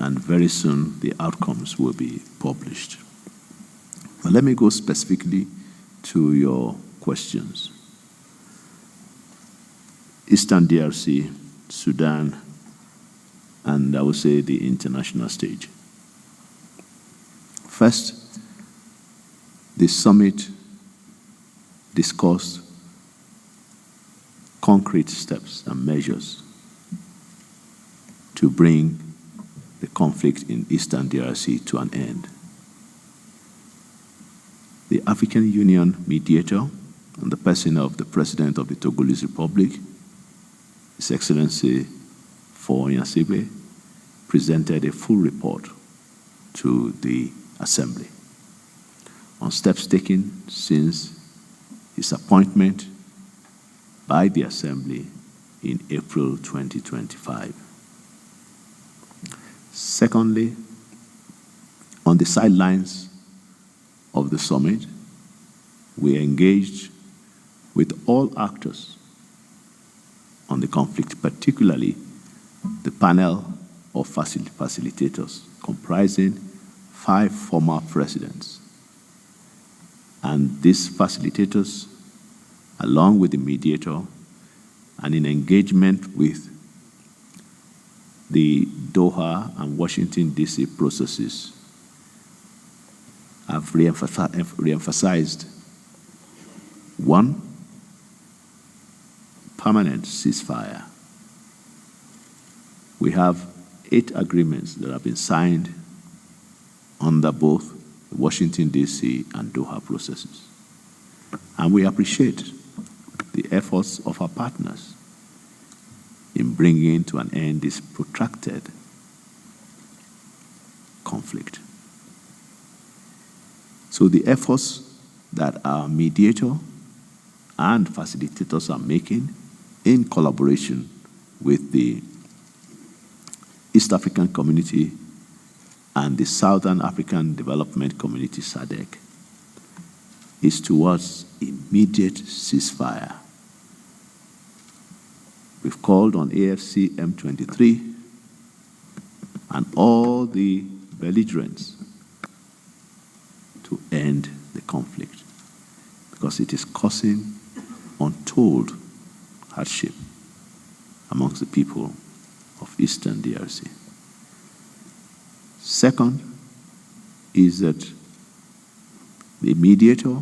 and very soon the outcomes will be published. But let me go specifically to your questions. Eastern DRC, Sudan, and I would say the international stage. First, the summit discussed concrete steps and measures to bring the conflict in Eastern DRC to an end. The African Union mediator, in the person of the President of the Togolese Republic, His Excellency Faure Gnassingbé, presented a full report to the Assembly on steps taken since his appointment by the Assembly in April 2025. Secondly, on the sidelines of the summit, we engaged with all actors on the conflict, particularly the panel of facilitators comprising 5 former presidents. And these facilitators, along with the mediator, and in engagement with the Doha and Washington, D.C. processes, have re-emphasized 1, permanent ceasefire. We have 8 agreements that have been signed under both the Washington, D.C. and Doha processes. And we appreciate the efforts of our partners in bringing to an end this protracted conflict. So the efforts that our mediator and facilitators are making in collaboration with the East African Community and the Southern African Development Community, SADC, is towards immediate ceasefire. We've called on AFC M23 and all the belligerents to end the conflict because it is causing untold hardship amongst the people of Eastern DRC. Second is that the mediator,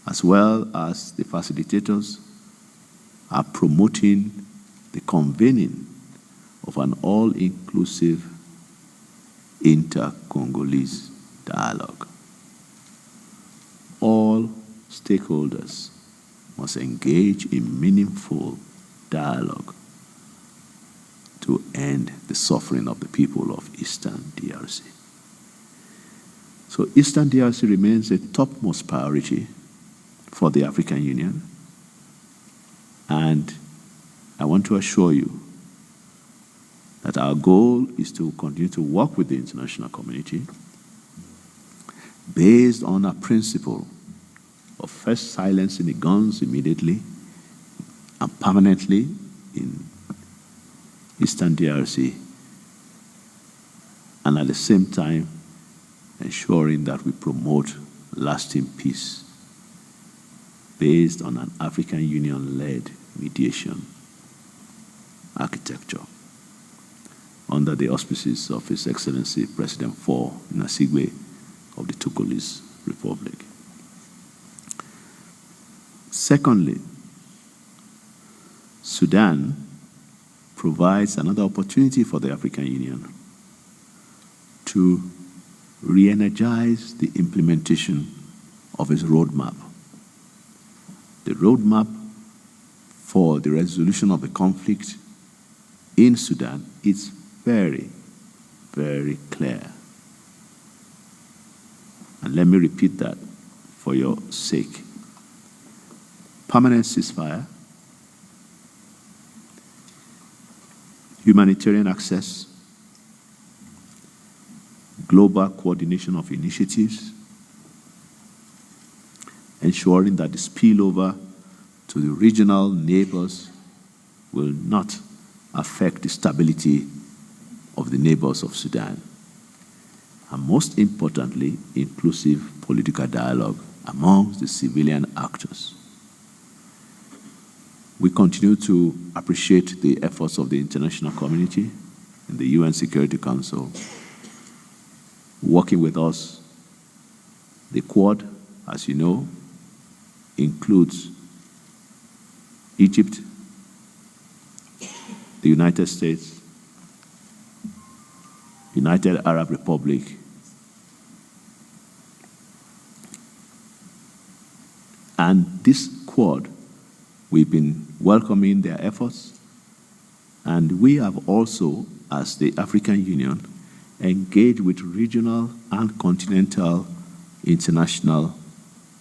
as well as the facilitators, are promoting the convening of an all-inclusive inter-Congolese dialogue. All stakeholders must engage in meaningful dialogue to end the suffering of the people of Eastern DRC. So Eastern DRC remains a topmost priority for the African Union, and I want to assure you that our goal is to continue to work with the international community based on a principle of first silencing the guns immediately and permanently in Eastern DRC, and at the same time ensuring that we promote lasting peace based on an African Union-led mediation architecture under the auspices of His Excellency President Faure Gnassingbé of the Togolese Republic. Secondly, Sudan provides another opportunity for the African Union to re-energize the implementation of its roadmap. The roadmap for the resolution of the conflict in Sudan is very, very clear. And let me repeat that for your sake. Permanent ceasefire, humanitarian access, global coordination of initiatives, ensuring that the spillover to the regional neighbors will not affect the stability of the neighbors of Sudan, and most importantly, inclusive political dialogue amongst the civilian actors. We continue to appreciate the efforts of the international community and the UN Security Council working with us. The Quad, as you know, includes Egypt, the United States, United Arab Republic, and this Quad, we've been welcoming their efforts, and we have also, as the African Union, engaged with regional and continental international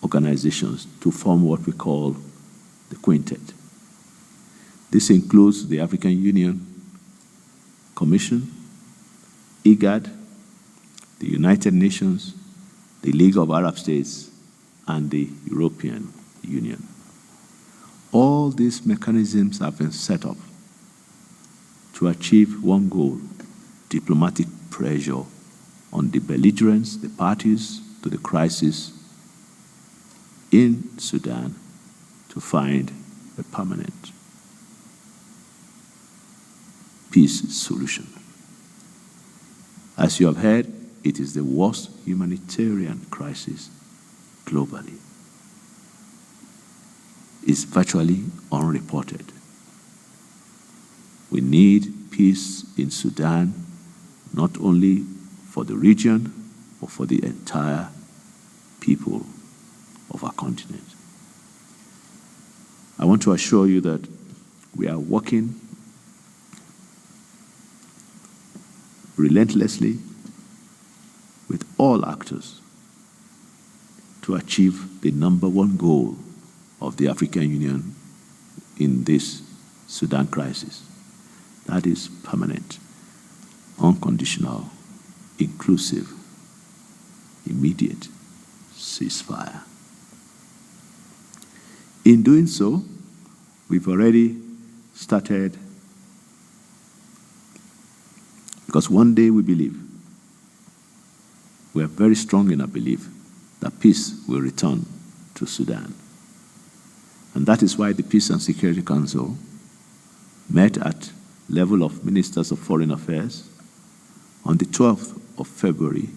organizations to form what we call the Quintet. This includes the African Union Commission, IGAD, the United Nations, the League of Arab States, and the European Union. All these mechanisms have been set up to achieve one goal: diplomatic pressure on the belligerents, the parties to the crisis in Sudan, to find a permanent peace solution. As you have heard, it is the worst humanitarian crisis globally. It's virtually unreported. We need peace in Sudan, not only for the region, but for the entire people of our continent. I want to assure you that we are working relentlessly with all actors to achieve the #1 goal of the African Union in this Sudan crisis. That is permanent, unconditional, inclusive, immediate ceasefire. In doing so, we've already started, because one day we believe, we are very strong in our belief that peace will return to Sudan. And that is why the Peace and Security Council met at level of Ministers of Foreign Affairs on the 12th of February,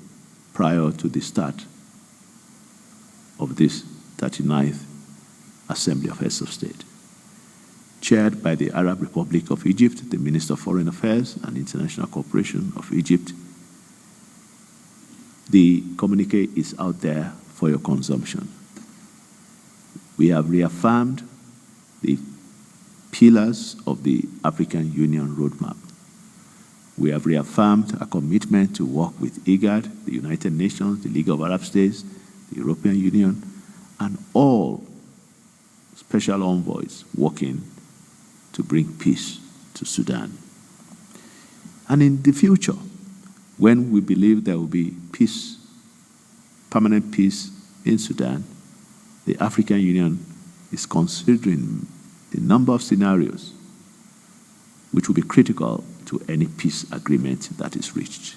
prior to the start of this 39th Assembly of Heads of State. Chaired by the Arab Republic of Egypt, the Minister of Foreign Affairs and International Cooperation of Egypt. The communique is out there for your consumption. We have reaffirmed the pillars of the African Union roadmap. We have reaffirmed a commitment to work with IGAD, the United Nations, the League of Arab States, the European Union, and all special envoys working to bring peace to Sudan. And in the future, when we believe there will be peace, permanent peace in Sudan, the African Union is considering a number of scenarios which will be critical to any peace agreement that is reached.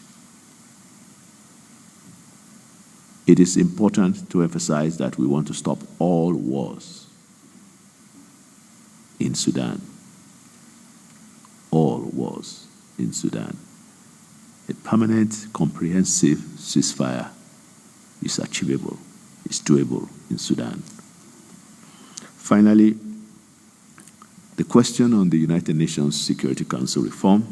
It is important to emphasize that we want to stop all wars in Sudan. All wars in Sudan. A permanent, comprehensive ceasefire is achievable, is doable in Sudan. Finally, the question on the United Nations Security Council reform.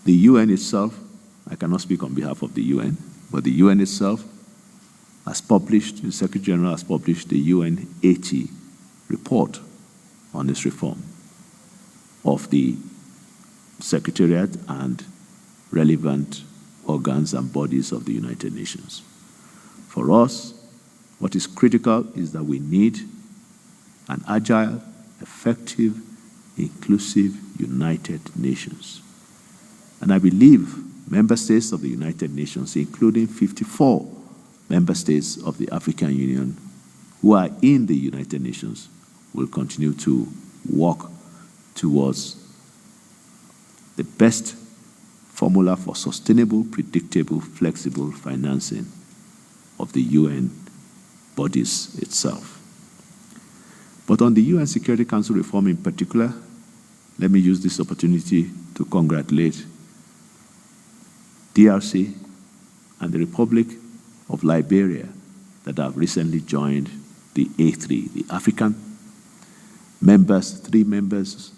The UN itself, I cannot speak on behalf of the UN, but the UN itself has published, the Secretary General has published the UN 80 report on this reform of the Secretariat and relevant organs and bodies of the United Nations. For us, what is critical is that we need an agile, effective, inclusive, united nations. And I believe member states of the United Nations, including 54 member states of the African Union who are in the United Nations, will continue to work towards the best formula for sustainable, predictable, flexible financing of the UN bodies itself. But on the UN Security Council reform in particular, let me use this opportunity to congratulate DRC and the Republic of Liberia that have recently joined the A3, the African members, 3 members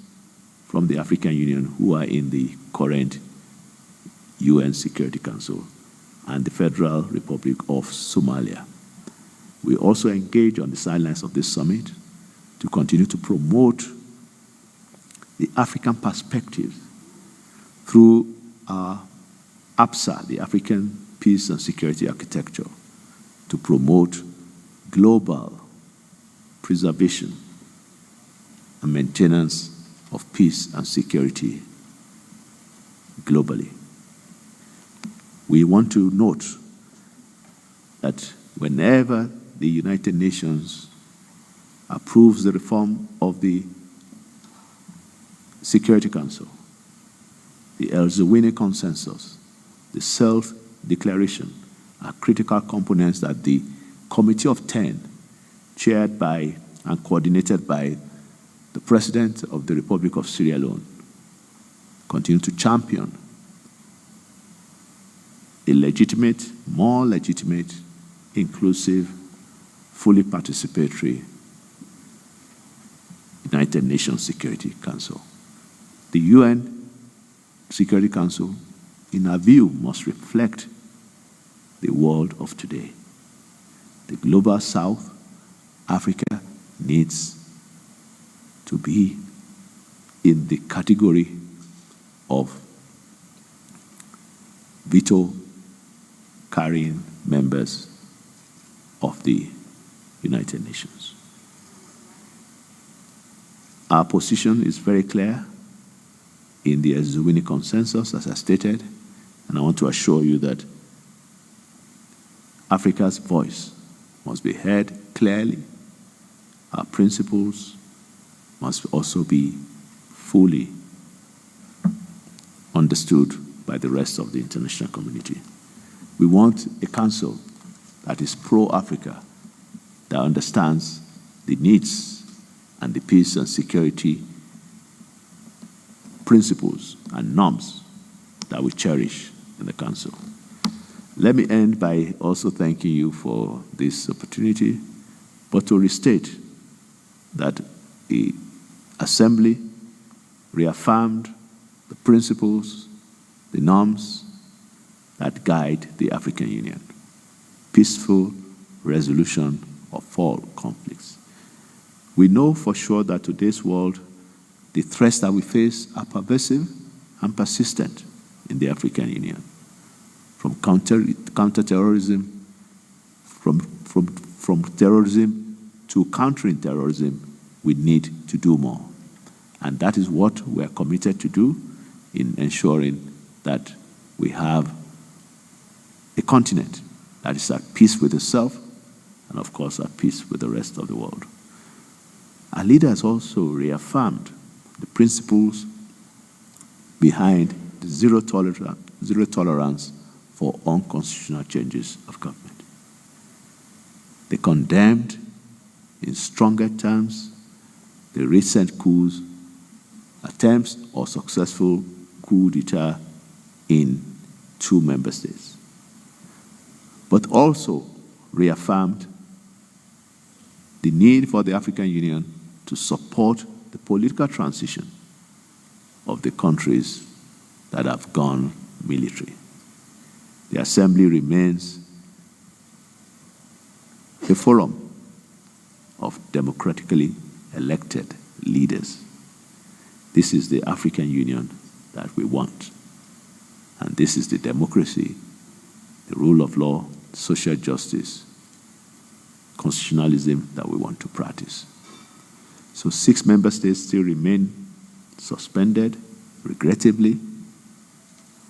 from the African Union who are in the current UN Security Council, and the Federal Republic of Somalia. We also engage on the sidelines of this summit to continue to promote the African perspective through our APSA, the African Peace and Security Architecture, to promote global preservation and maintenance of peace and security globally. We want to note that whenever the United Nations approves the reform of the Security Council, the El-Zawini Consensus, the Self-Declaration are critical components that the Committee of 10, chaired by and coordinated by the President of the Republic of Sierra Leone, continue to champion a legitimate, more legitimate, inclusive, fully participatory United Nations Security Council. The UN Security Council, in our view, must reflect the world of today. The global South, Africa, needs to be in the category of veto-carrying members of the United Nations. Our position is very clear in the El-Zawini Consensus, as I stated, and I want to assure you that Africa's voice must be heard clearly. Our principles must also be fully understood by the rest of the international community. We want a council that is pro-Africa, that understands the needs and the peace and security principles and norms that we cherish in the council. Let me end by also thanking you for this opportunity, but to restate that the Assembly reaffirmed the principles, the norms that guide the African Union. Peaceful resolution of all conflicts. We know for sure that today's world, the threats that we face are pervasive and persistent in the African Union. From counterterrorism, from terrorism to countering terrorism, we need to do more. And that is what we are committed to do in ensuring that we have a continent that is at peace with itself and, of course, at peace with the rest of the world. Our leaders also reaffirmed the principles behind the zero tolerance for unconstitutional changes of government. They condemned in stronger terms the recent coups, attempts or successful coup d'etat in 2 member states, but also reaffirmed the need for the African Union to support the political transition of the countries that have gone military. The Assembly remains a forum of democratically elected leaders. This is the African Union that we want. And this is the democracy, the rule of law, social justice, constitutionalism that we want to practice. So 6 member states still remain suspended, regrettably,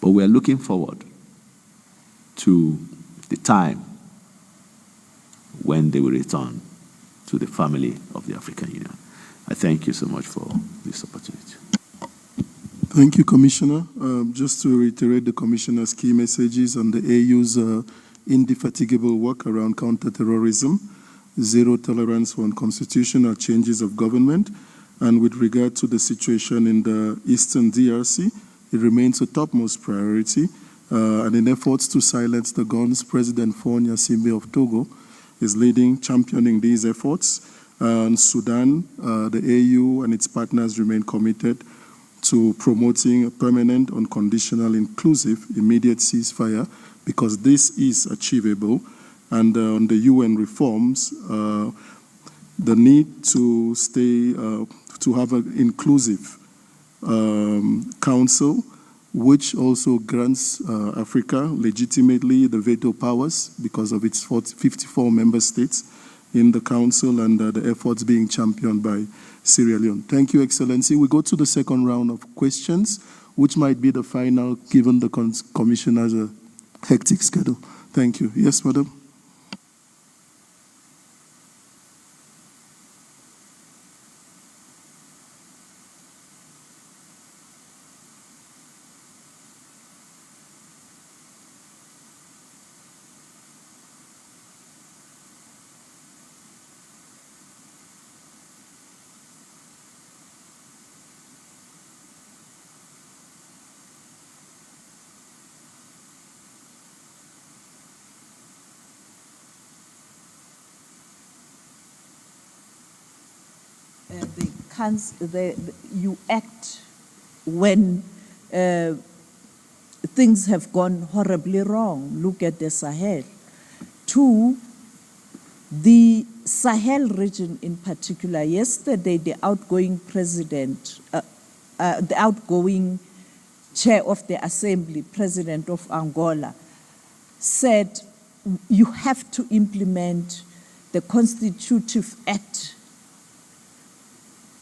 but we are looking forward to the time when they will return to the family of the African Union. I thank you so much for this opportunity. Thank you, Commissioner. Just to reiterate the Commissioner's key messages on the AU's indefatigable work around counterterrorism, zero tolerance for unconstitutional changes of government, and with regard to the situation in the Eastern DRC, it remains a topmost priority. And in efforts to silence the guns, President Faure Gnassingbé of Togo is championing these efforts. And Sudan, the AU and its partners remain committed to promoting a permanent, unconditional, inclusive, immediate ceasefire, because this is achievable. And on the UN reforms, the need to to have an inclusive council, which also grants Africa legitimately the veto powers because of its 54 member states in the council, and the efforts being championed by Sierra Leone. Thank you, Excellency. We go to the second round of questions, which might be the final, given the Commissioner's hectic schedule. Thank you. Yes, Madam. You act when things have gone horribly wrong. Look at the Sahel. Two, the Sahel region in particular. Yesterday, the outgoing president, the outgoing chair of the assembly, president of Angola, said you have to implement the Constitutive Act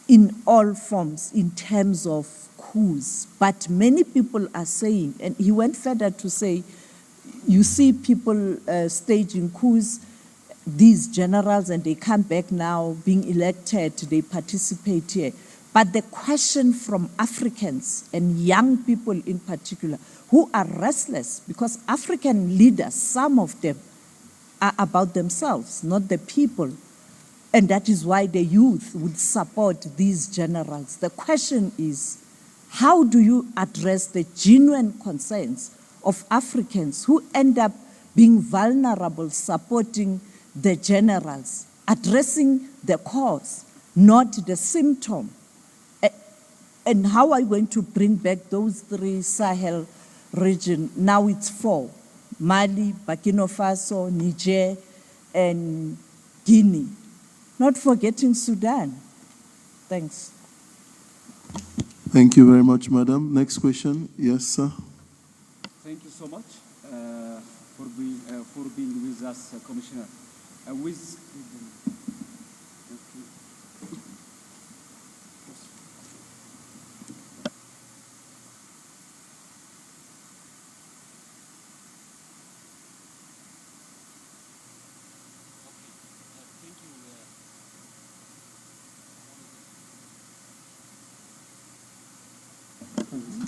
in all forms in terms of coups. But many people are saying, and he went further to say, you see people staging coups, these generals, and they come back now being elected, they participate here. But the question from Africans and young people in particular, who are restless, because African leaders, some of them, are about themselves, not the people. And that is why the youth would support these generals. The question is, how do you address the genuine concerns of Africans who end up being vulnerable, supporting the generals, addressing the cause, not the symptom? And how are you going to bring back those three Sahel regions? Now it's 4, Mali, Burkina Faso, Niger, and Guinea. Not forgetting Sudan. Thanks. Thank you very much, Madam. Next question. Yes, sir. Thank you so much for being with us, Commissioner.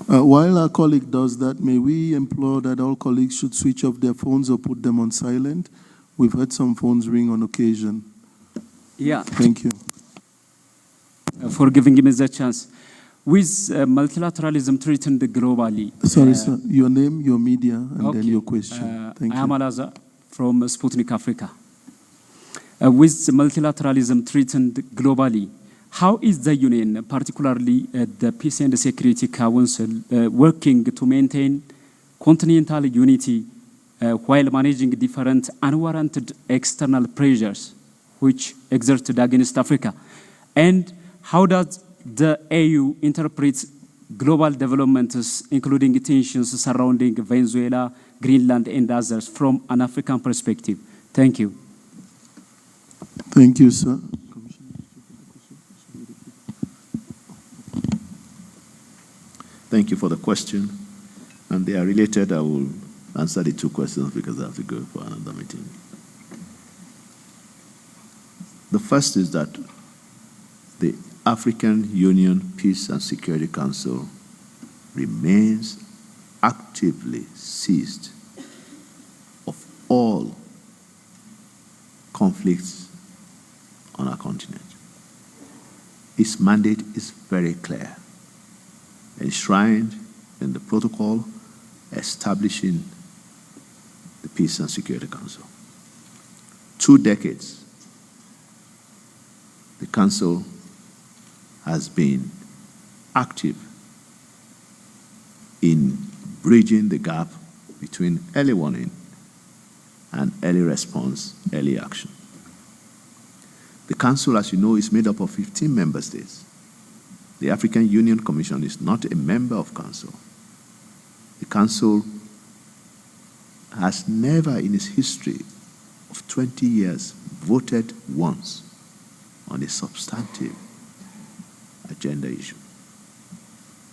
While our colleague does that, may we implore that all colleagues should switch off their phones or put them on silent? We've had some phones ring on occasion. Yeah. Thank you. For giving me the chance. With multilateralism threatened globally. Sorry, sir. Your name, your media, and then your question. Thank you. I am Alaza from Sputnik Africa. With multilateralism threatened globally, how is the Union, particularly the Peace and Security Council, working to maintain continental unity while managing different unwarranted external pressures which exerted against Africa? And how does the AU interpret global developments, including tensions surrounding Venezuela, Greenland, and others, from an African perspective? Thank you. Thank you, sir. Thank you for the question. And they are related. I will answer the two questions because I have to go for another meeting. The first is that the African Union Peace and Security Council remains actively seized of all conflicts on our continent. Its mandate is very clear, enshrined in the protocol establishing the Peace and Security Council. 2 decades, the Council has been active in bridging the gap between early warning and early response, early action. The Council, as you know, is made up of 15 member states. The African Union Commission is not a member of Council. The Council has never in its history of 20 years voted once on a substantive agenda issue.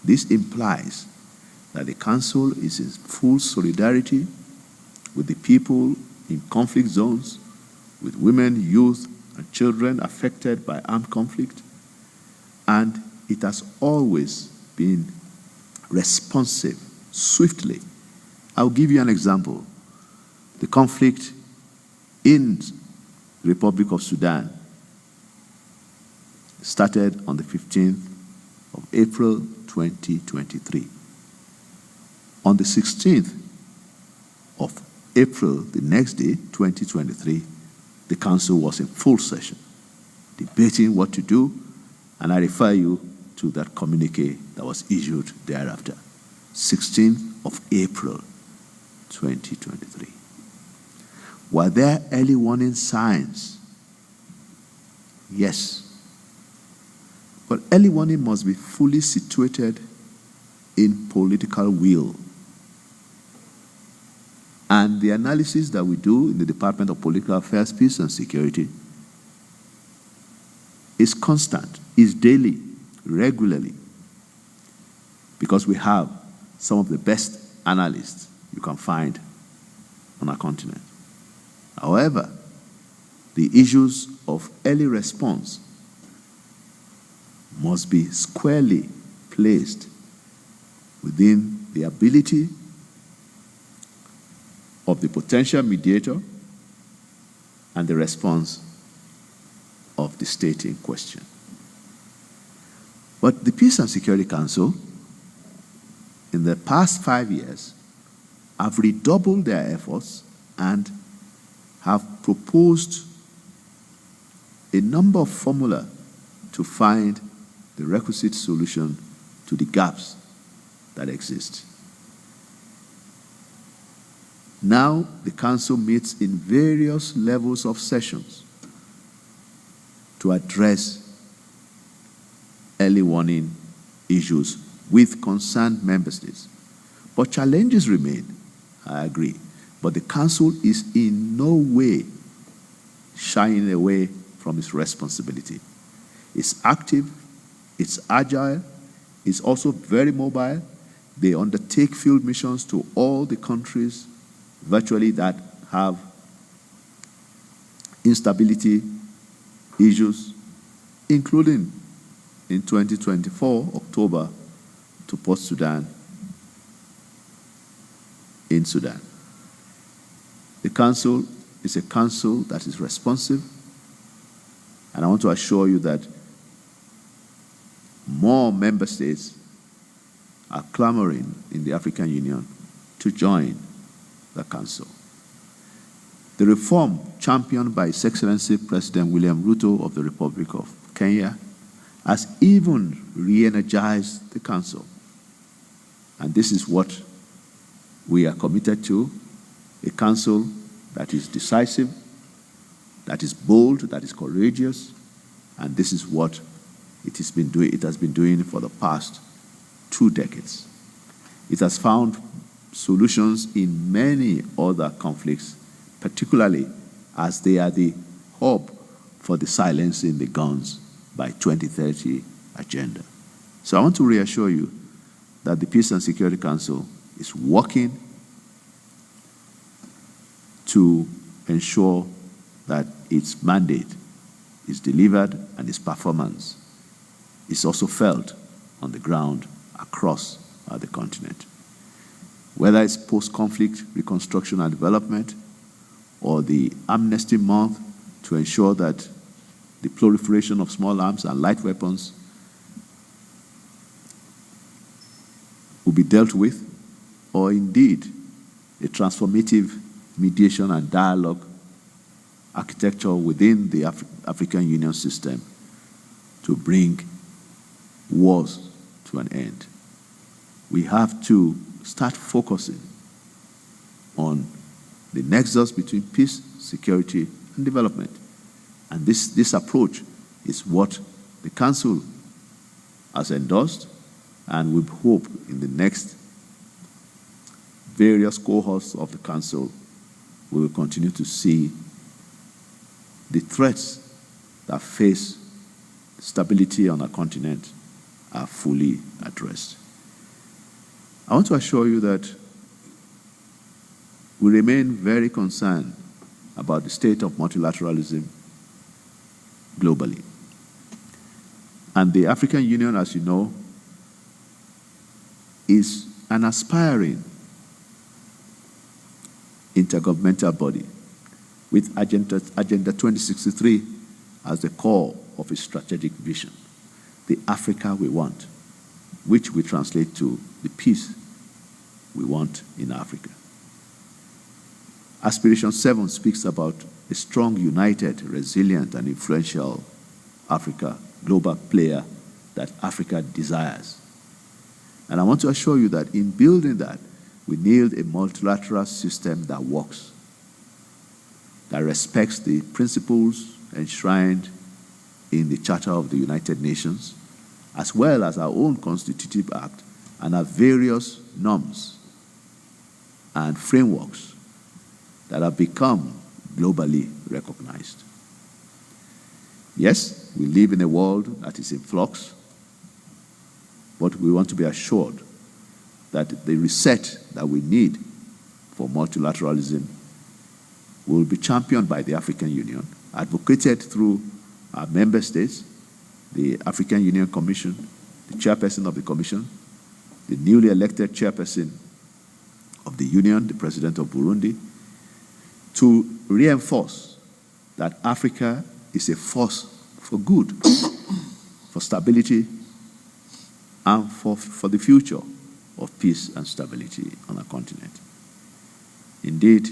This implies that the Council is in full solidarity with the people in conflict zones, with women, youth, and children affected by armed conflict, and it has always been responsive, swiftly. I'll give you an example. The conflict in the Republic of Sudan started on the 15th of April 2023. On the 16th of April, the next day, 2023, the Council was in full session, debating what to do, and I refer you to that communique that was issued thereafter. 16th of April, 2023. Were there early warning signs? Yes. But early warning must be fully situated in political will. And the analysis that we do in the Department of Political Affairs, Peace and Security is constant, is daily, regularly, because we have some of the best analysts you can find on our continent. However, the issues of early response must be squarely placed within the ability of the potential mediator and the response of the state in question. But the Peace and Security Council, in the past 5 years, have redoubled their efforts and have proposed a number of formula to find the requisite solution to the gaps that exist. Now, the Council meets in various levels of sessions to address early warning issues with concerned member states. But challenges remain, I agree. But the Council is in no way shying away from its responsibility. It's active, it's agile, it's also very mobile. They undertake field missions to all the countries virtually that have instability issues, including in 2024, October, to Port Sudan in Sudan. The Council is a council that is responsive, and I want to assure you that more member states are clamoring in the African Union to join the Council. The reform championed by His Excellency President William Ruto of the Republic of Kenya has even re-energized the Council. And this is what we are committed to, a Council that is decisive, that is bold, that is courageous, and this is what it has been doing for the past 2 decades. It has found solutions in many other conflicts, particularly as they are the hub for the silencing the guns by 2030 agenda. So I want to reassure you that the Peace and Security Council is working to ensure that its mandate is delivered and its performance is also felt on the ground across the continent. Whether it's post-conflict reconstruction and development, or the Amnesty Month to ensure that the proliferation of small arms and light weapons will be dealt with, or indeed a transformative mediation and dialogue architecture within the African Union system to bring wars to an end. We have to start focusing on the nexus between peace, security, and development. And this approach is what the Council has endorsed, and we hope in the next various cohorts of the Council, we will continue to see the threats that face stability on our continent are fully addressed. I want to assure you that we remain very concerned about the state of multilateralism globally. And the African Union, as you know, is an aspiring intergovernmental body with Agenda 2063 as the core of its strategic vision, the Africa we want, which we translate to the peace we want in Africa. Aspiration 7 speaks about a strong, united, resilient, and influential Africa, global player that Africa desires. And I want to assure you that in building that, we need a multilateral system that works, that respects the principles enshrined in the Charter of the United Nations, as well as our own Constitutive Act and our various norms and frameworks that have become globally recognized. Yes, we live in a world that is in flux, but we want to be assured that the reset that we need for multilateralism will be championed by the African Union, advocated through our member states, the African Union Commission, the chairperson of the Commission, the newly elected chairperson of the Union, the President of Burundi, to reinforce that Africa is a force for good, for stability, and for the future of peace and stability on our continent. Indeed,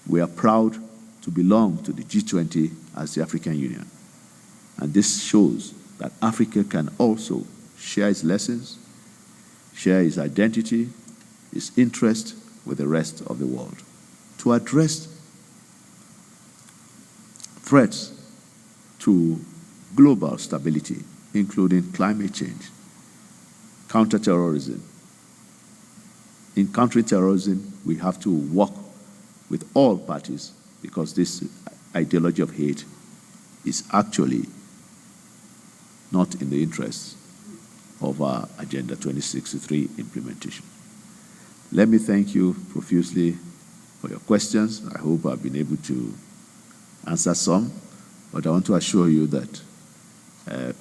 we are proud to belong to the G20 as the African Union. And this shows that Africa can also share its lessons, share its identity, its interest with the rest of the world to address threats to global stability, including climate change, counterterrorism. In countering terrorism, we have to work with all parties because this ideology of hate is actually not in the interests of our Agenda 2063 implementation. Let me thank you profusely for your questions. I hope I've been able to answer some, but I want to assure you that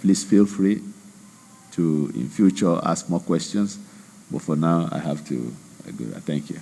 please feel free to, in future, ask more questions. But for now, I have to go. Thank you.